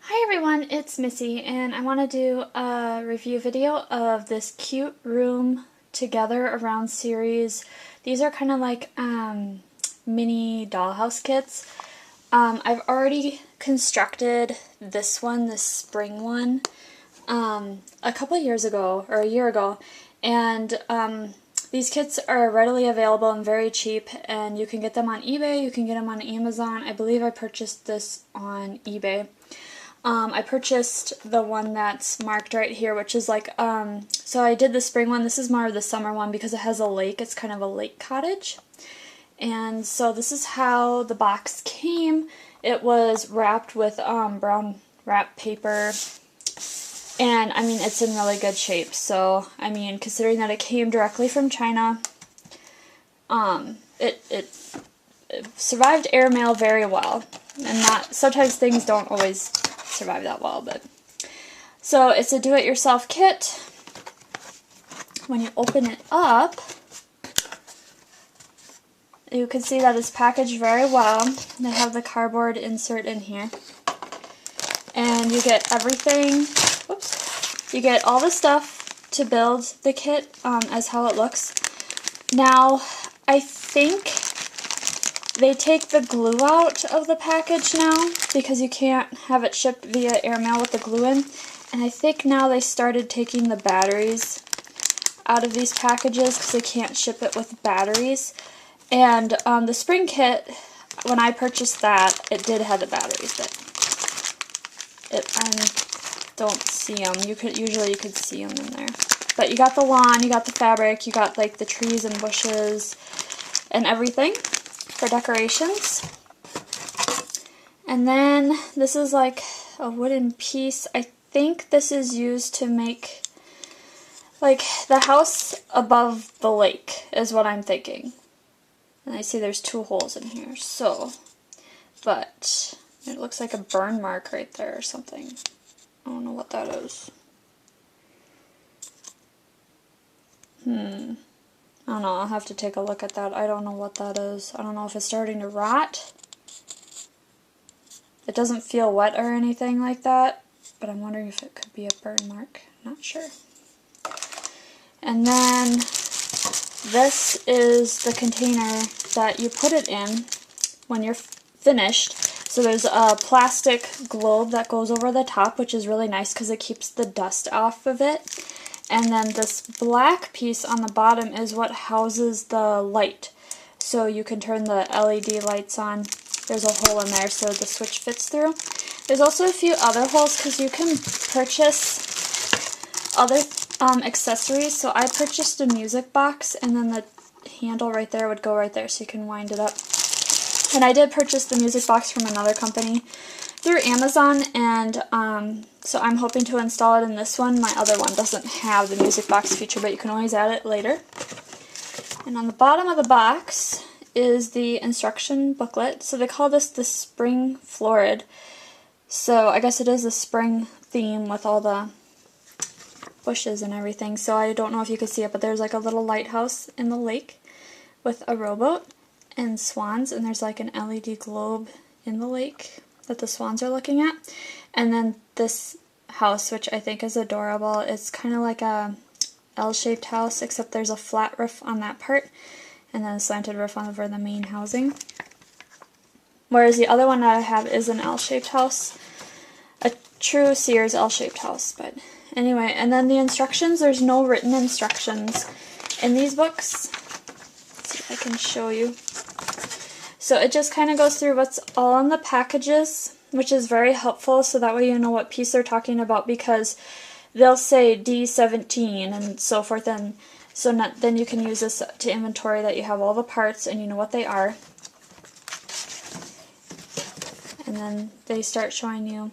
Hi everyone, it's Missy, and I want to do a review video of this cute room together around series. These are kind of like mini dollhouse kits. I've already constructed this one, this spring one, a couple years ago, or a year ago, and these kits are readily available and very cheap, and you can get them on eBay, you can get them on Amazon. I believe I purchased this on eBay. I purchased the one that's marked right here, which is like, so I did the spring one. This is more of the summer one because it has a lake. It's kind of a lake cottage. And so this is how the box came. It was wrapped with brown wrap paper. And, I mean, it's in really good shape. So, I mean, considering that it came directly from China, it survived airmail very well. And sometimes things don't always survive that well, but so it's a do-it-yourself kit. When you open it up, you can see that it's packaged very well. They have the cardboard insert in here, and you get everything. Oops, you get all the stuff to build the kit as how it looks. Now, I think they take the glue out of the package now because you can't have it shipped via airmail with the glue in. And I think now they started taking the batteries out of these packages because they can't ship it with batteries. And the spring kit, when I purchased that, it did have the batteries, but I don't see them. Usually you could see them in there. But you got the lawn, you got the fabric, you got like the trees and bushes and everything for decorations. And then this is like a wooden piece. I think this is used to make like the house above the lake is what I'm thinking. And I see there's 2 holes in here, so, but it looks like a burn mark right there or something. I don't know what that is. I don't know, I'll have to take a look at that. I don't know what that is. I don't know if it's starting to rot. It doesn't feel wet or anything like that, but I'm wondering if it could be a burn mark. Not sure. And then this is the container that you put it in when you're finished. So there's a plastic globe that goes over the top, which is really nice because it keeps the dust off of it. And then this black piece on the bottom is what houses the light. So you can turn the LED lights on. There's a hole in there so the switch fits through. There's also a few other holes because you can purchase other accessories. So I purchased a music box, and then the handle right there would go right there so you can wind it up. And I did purchase the music box from another company through Amazon, and so I'm hoping to install it in this one. My other one doesn't have the music box feature, but you can always add it later. And on the bottom of the box is the instruction booklet. So they call this the Spring Florid. So I guess it is a spring theme with all the bushes and everything. So I don't know if you can see it, but there's like a little lighthouse in the lake with a rowboat and swans, and there's like an LED globe in the lake that the swans are looking at. And then this house, which I think is adorable, it's kind of like a L-shaped house, except there's a flat roof on that part and then a slanted roof over the main housing. Whereas the other one that I have is an L-shaped house, a true Sears L-shaped house. But anyway, and then the instructions, there's no written instructions in these books. Let's see if I can show you. So it just kind of goes through what's all in the packages, which is very helpful, so that way you know what piece they're talking about, because they'll say D17 and so forth, and so then you can use this to inventory that you have all the parts and you know what they are. And then they start showing you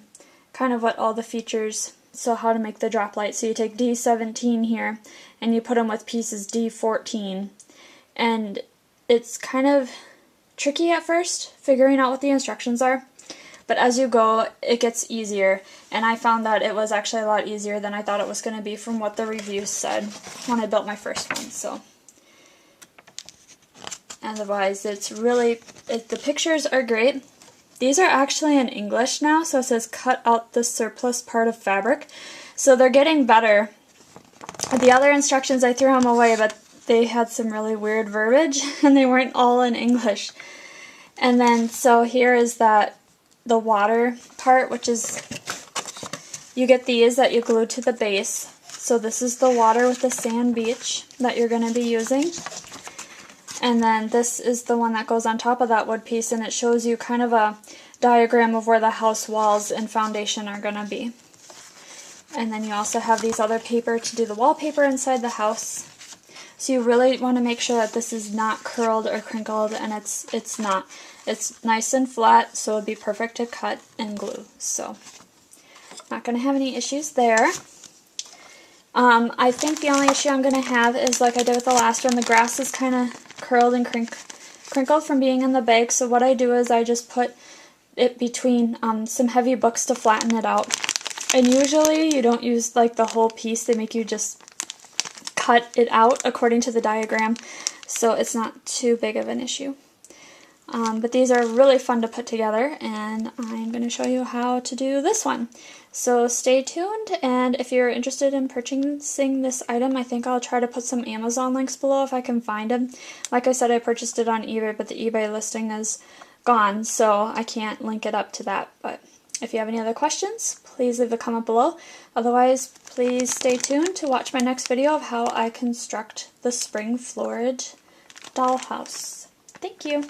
kind of what all the features, so how to make the drop light. So you take D17 here and you put them with pieces D14, and it's kind of tricky at first figuring out what the instructions are, but as you go it gets easier, and I found that it was actually a lot easier than I thought it was going to be from what the reviews said when I built my first one. So otherwise it's really, the pictures are great. These are actually in English now, so it says cut out the surplus part of fabric. So they're getting better. The other instructions, I threw them away, but they had some really weird verbiage, and they weren't all in English. And then, so here is the water part, which is, you get these that you glue to the base. So this is the water with the sand beach that you're going to be using. And then this is the one that goes on top of that wood piece, and it shows you kind of a diagram of where the house walls and foundation are going to be. And then you also have these other paper to do the wallpaper inside the house. So you really want to make sure that this is not curled or crinkled, and it's not. It's nice and flat, so it would be perfect to cut and glue. So not going to have any issues there. I think the only issue I'm going to have is, like I did with the last one, the grass is kind of curled and crinkled from being in the bag. So what I do is I just put it between some heavy books to flatten it out. And usually you don't use like the whole piece, they make you just cut it out according to the diagram, so it's not too big of an issue. But these are really fun to put together, and I'm going to show you how to do this one. So stay tuned, and if you're interested in purchasing this item, I think I'll try to put some Amazon links below if I can find them. Like I said, I purchased it on eBay, but the eBay listing is gone, so I can't link it up to that. But if you have any other questions, please leave a comment below. Otherwise, please stay tuned to watch my next video of how I construct the spring Florid dollhouse. Thank you.